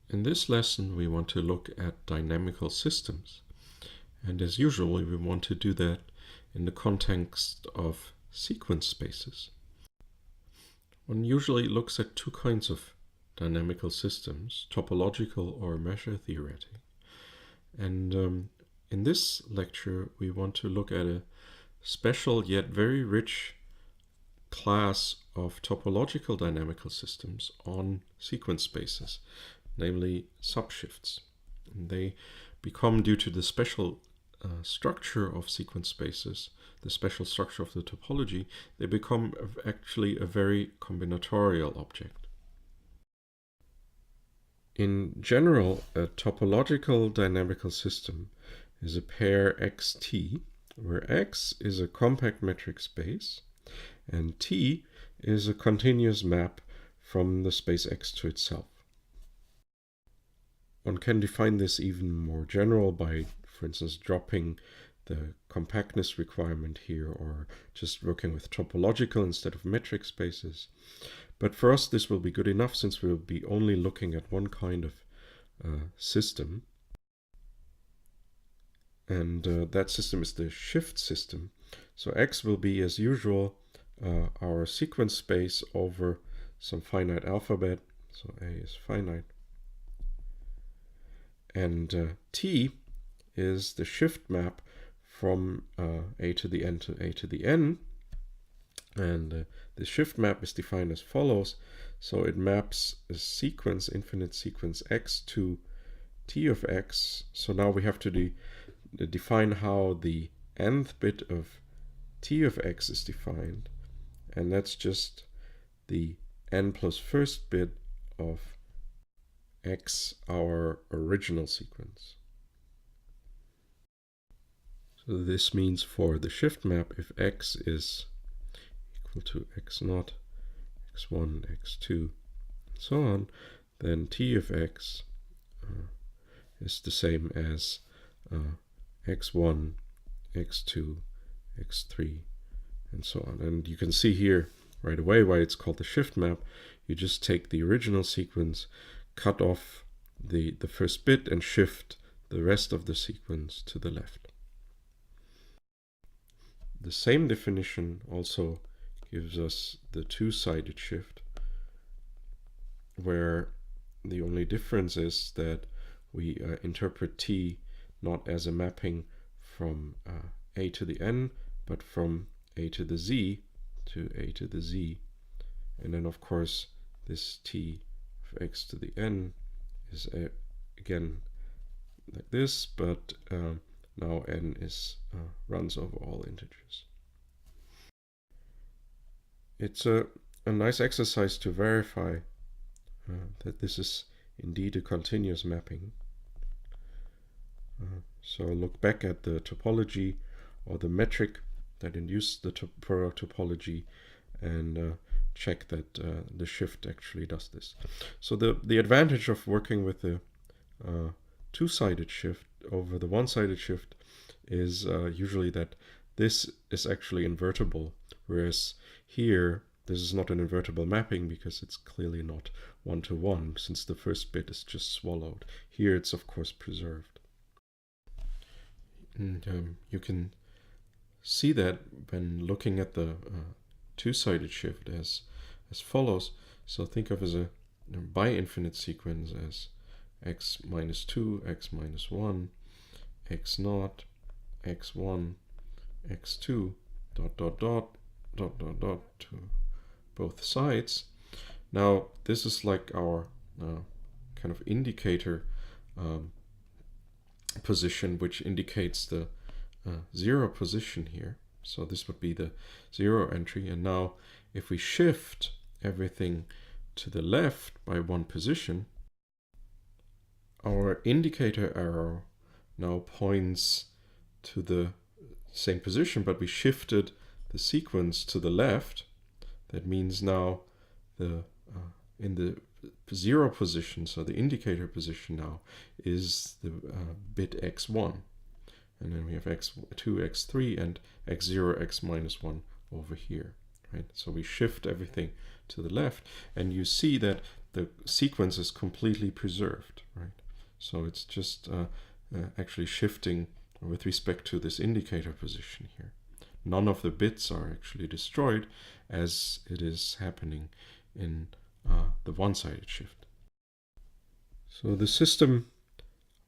In this lesson, we want to look at dynamical systems. And as usual, we want to do that in the context of sequence spaces. One usually looks at two kinds of dynamical systems, topological or measure theoretic. And in this lecture, we want to look at a special yet very rich class of topological dynamical systems on sequence spaces, namely subshifts. And they become, due to the special structure of sequence spaces, the special structure of the topology, they become actually a very combinatorial object. In general, a topological dynamical system is a pair xt, where x is a compact metric space and T is a continuous map from the space X to itself. One can define this even more general by, for instance, dropping the compactness requirement here, or just working with topological instead of metric spaces. But for us, this will be good enough since we'll be only looking at one kind of system. And that system is the shift system. So X will be, as usual, our sequence space over some finite alphabet. So A is finite. And T is the shift map from A to the N to A to the N. And the shift map is defined as follows. So it maps a sequence, infinite sequence X to T of X. So now we have to define how the nth bit of T of X is defined. And that's just the n plus first bit of X, our original sequence. So this means for the shift map, if X is equal to X0, X1, X2, and so on, then T of X is the same as X1, X2, X3, and so on. And you can see here right away why it's called the shift map. You just take the original sequence, cut off the first bit, and shift the rest of the sequence to the left. The same definition also gives us the two-sided shift, where the only difference is that we interpret T not as a mapping from A to the N, but from A to the Z to A to the Z. And then, of course, this T of X to the N is again like this, but now N is runs over all integers. It's a nice exercise to verify that this is indeed a continuous mapping. So look back at the topology or the metric that induced the topology and check that the shift actually does this. So the advantage of working with the two-sided shift over the one-sided shift is usually that this is actually invertible, whereas here this is not an invertible mapping because it's clearly not one-to-one, since the first bit is just swallowed. Here it's of course preserved. And you can see that when looking at the two-sided shift as follows. So think of as a bi-infinite sequence as x minus 2, x minus 1, x0, x1, x2, dot, dot, dot, dot, dot, dot to both sides. Now this is like our kind of indicator position, which indicates the 0 position here. So this would be the 0 entry. And now if we shift everything to the left by one position, our indicator arrow now points to the same position, but we shifted the sequence to the left. That means now the in the 0 position, so the indicator position now is the bit x1. And then we have x2, x3, and x0, x minus 1 over here. Right? So we shift everything to the left, and you see that the sequence is completely preserved, right? So it's just actually shifting with respect to this indicator position here. None of the bits are actually destroyed as it is happening in the one-sided shift. So the system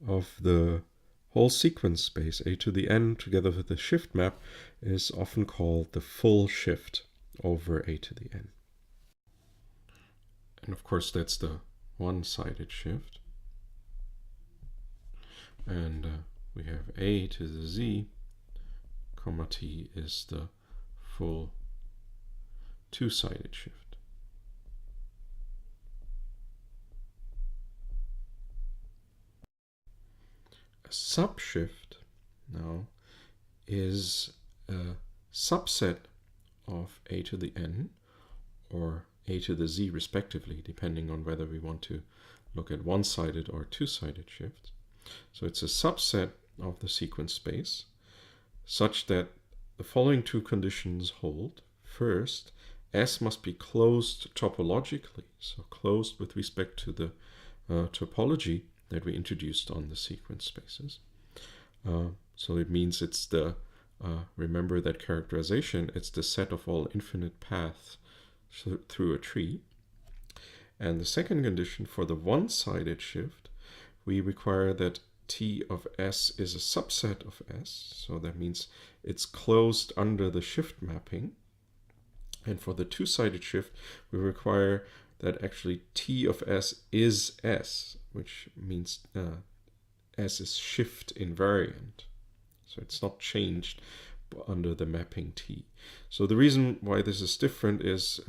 of the whole sequence space a to the n together with the shift map is often called the full shift over a to the n. And of course that's the one-sided shift. And we have a to the z, comma t is the full two-sided shift. A subshift now is a subset of a to the n or a to the z respectively, depending on whether we want to look at one-sided or two-sided shifts. So it's a subset of the sequence space such that the following two conditions hold. First, S must be closed topologically, so closed with respect to the topology that we introduced on the sequence spaces. So it means it's the, remember that characterization, it's the set of all infinite paths through a tree. And the second condition for the one-sided shift, we require that T of S is a subset of S, so that means it's closed under the shift mapping. And for the two-sided shift, we require that actually T of S is S, which means S is shift invariant. So it's not changed under the mapping T. So the reason why this is different is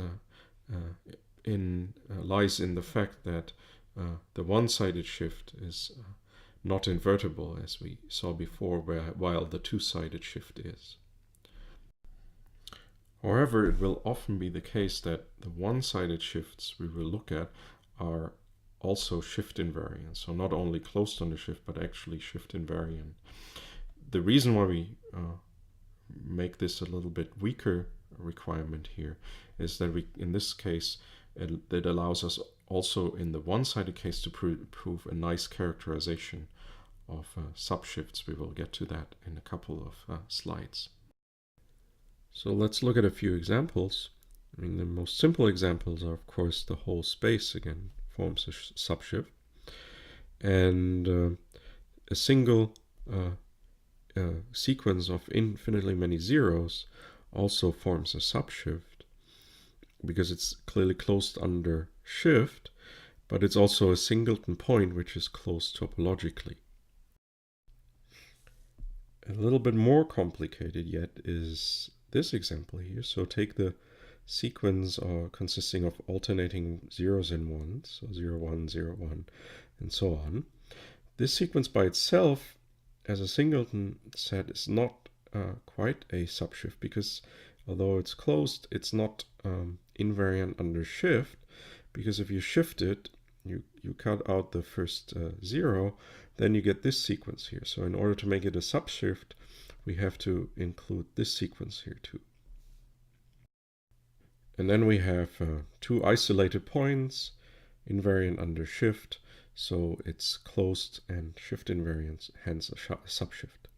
lies in the fact that the one-sided shift is not invertible, as we saw before, while the two-sided shift is. However, it will often be the case that the one-sided shifts we will look at are also shift invariant. So not only closed under shift, but actually shift invariant. The reason why we make this a little bit weaker requirement here is that we, in this case, it allows us also in the one-sided case to prove a nice characterization of subshifts. We will get to that in a couple of slides. So let's look at a few examples. I mean, the most simple examples are, of course, the whole space again forms a subshift, and a single sequence of infinitely many zeros also forms a subshift because it's clearly closed under shift, but it's also a singleton point which is closed topologically. A little bit more complicated yet is this example here. So take the sequence consisting of alternating zeros and ones, so 0, 1, 0, 1, and so on. This sequence by itself as a singleton set is not quite a subshift because although it's closed, it's not invariant under shift, because if you shift it, you cut out the first 0, then you get this sequence here. So in order to make it a subshift, we have to include this sequence here too. And then we have two isolated points, invariant under shift, so it's closed and shift invariant, hence a subshift.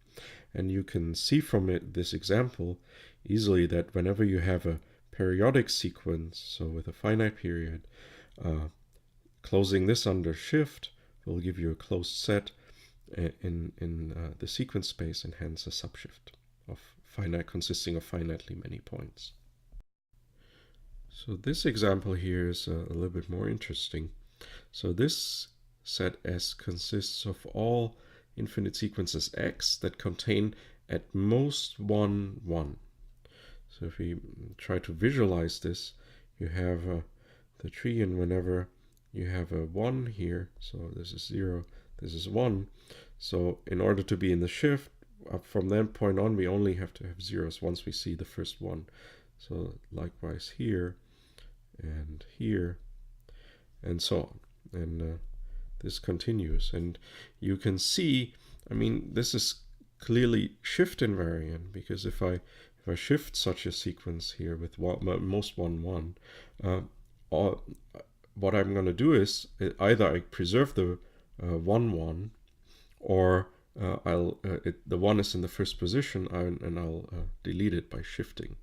And you can see from this example easily that whenever you have a periodic sequence, so with a finite period, closing this under shift will give you a closed set in the sequence space, and hence a subshift of finite consisting of finitely many points. So this example here is a little bit more interesting. So this set S consists of all infinite sequences X that contain at most 1, 1. So if we try to visualize this, you have the tree, and whenever you have a 1 here, so this is 0, this is 1. So in order to be in the shift, from that point on, we only have to have zeros once we see the first 1. So likewise here, and here, and so on. And this continues. And you can see, I mean, this is clearly shift invariant, because if I shift such a sequence here with most 1, 1, what I'm going to do is either I preserve the 1, 1, or the 1 is in the first position, and I'll delete it by shifting.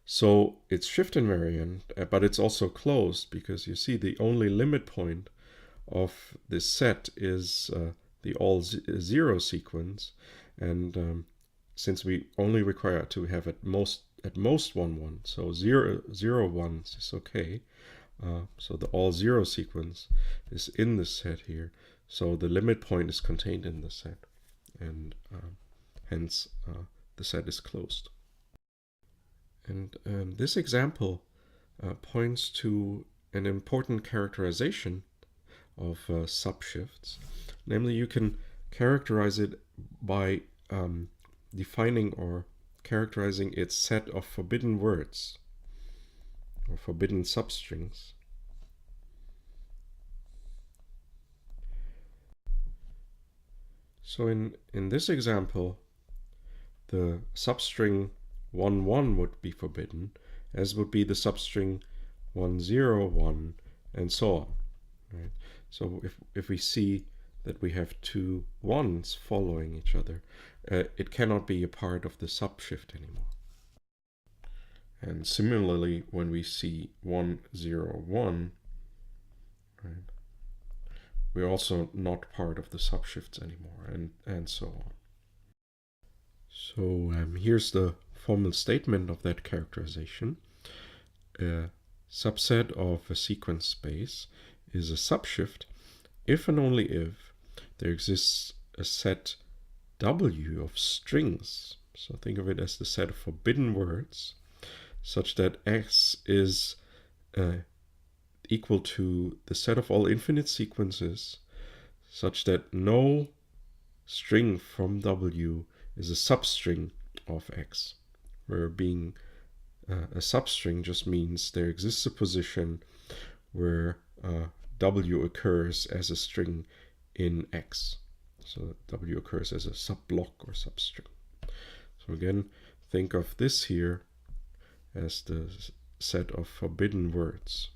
So it's shift invariant, but it's also closed, because you see the only limit point of this set is the all 0 sequence, and since we only require to have at most 1, 1, so 0, 0, 1 is okay. So the all 0 sequence is in the set here, so the limit point is contained in the set, and hence the set is closed. And this example points to an important characterization of subshifts. Namely, you can characterize it by defining or characterizing its set of forbidden words or forbidden substrings. So in this example, the substring 1, 1 would be forbidden, as would be the substring 1, 0, 1, and so on. Right? So if we see that we have two 1s following each other, it cannot be a part of the subshift anymore. And similarly, when we see 1, 0, 1, right, we're also not part of the subshifts anymore, and so on. So here's the formal statement of that characterization. A subset of a sequence space is a subshift if and only if there exists a set W of strings. So think of it as the set of forbidden words, such that X is equal to the set of all infinite sequences, such that no string from W is a substring of X, where being a substring just means there exists a position where W occurs as a string in X. So W occurs as a subblock or substring. So again, think of this here as the set of forbidden words.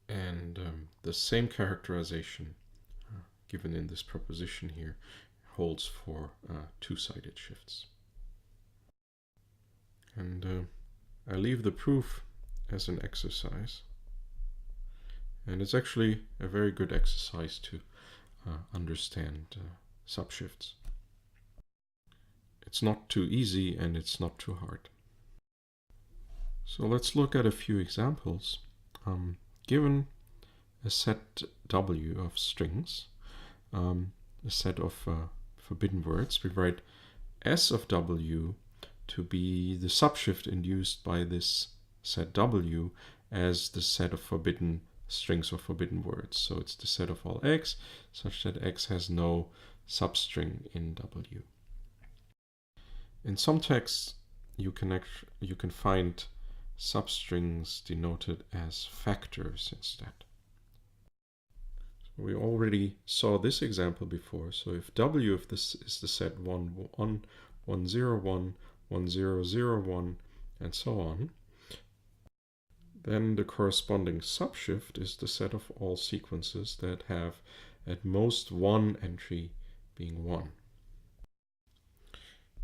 And the same characterization given in this proposition here holds for two-sided shifts. And I leave the proof as an exercise. And it's actually a very good exercise to understand subshifts. It's not too easy and it's not too hard. So let's look at a few examples. Given a set W of strings, a set of forbidden words, we write S of W to be the subshift induced by this set W as the set of forbidden strings or forbidden words. So it's the set of all X such that X has no substring in W. In some texts, you can find substrings denoted as factors instead. So we already saw this example before. So if W of this is the set 1, 1, 1, 0, 1, 1, 0, 0, 1, and so on, then the corresponding subshift is the set of all sequences that have at most one entry being 1.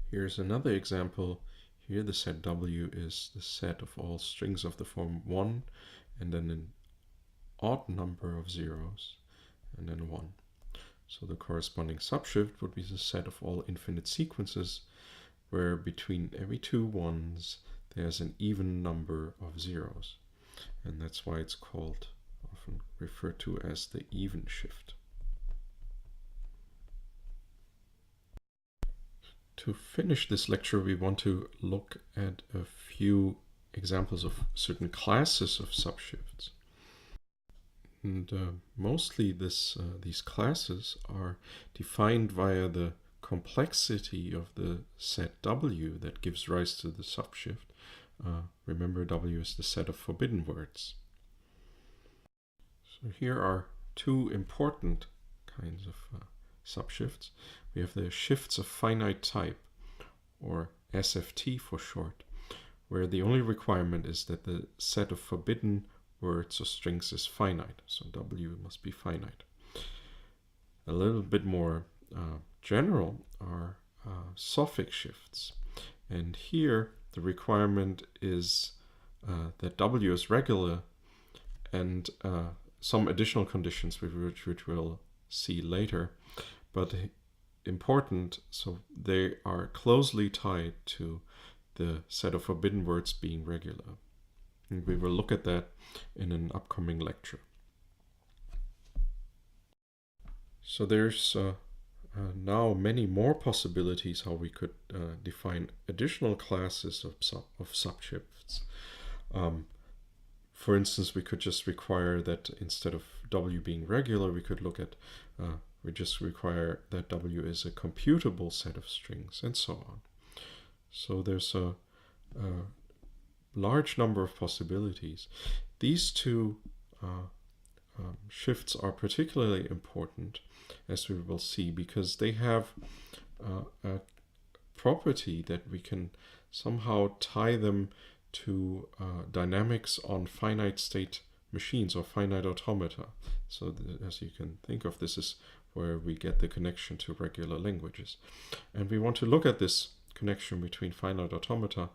Here's another example. Here the set W is the set of all strings of the form 1 and then an odd number of zeros and then 1. So the corresponding subshift would be the set of all infinite sequences where between every two 1s there's an even number of zeros. And that's why it's called, often referred to as the even shift. To finish this lecture, we want to look at a few examples of certain classes of subshifts. And mostly these classes are defined via the complexity of the set W that gives rise to the subshift. Remember, W is the set of forbidden words. So here are two important kinds of subshifts. We have the shifts of finite type, or SFT for short, where the only requirement is that the set of forbidden words or strings is finite. So W must be finite. A little bit more general are suffix shifts. And here the requirement is that W is regular, and some additional conditions which we'll see later. But important, so they are closely tied to the set of forbidden words being regular. And we will look at that in an upcoming lecture. So there's now many more possibilities how we could define additional classes of subshifts. For instance, we could just require that instead of W being regular, we could look at, we just require that W is a computable set of strings, and so on. So there's a large number of possibilities. These two shifts are particularly important, as we will see, because they have a property that we can somehow tie them to dynamics on finite state machines or finite automata. So as you can think of, this is where we get the connection to regular languages. And we want to look at this connection between finite automata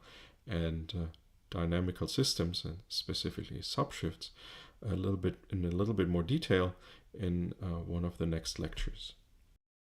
and dynamical systems, and specifically subshifts, in a little bit more detail in one of the next lectures.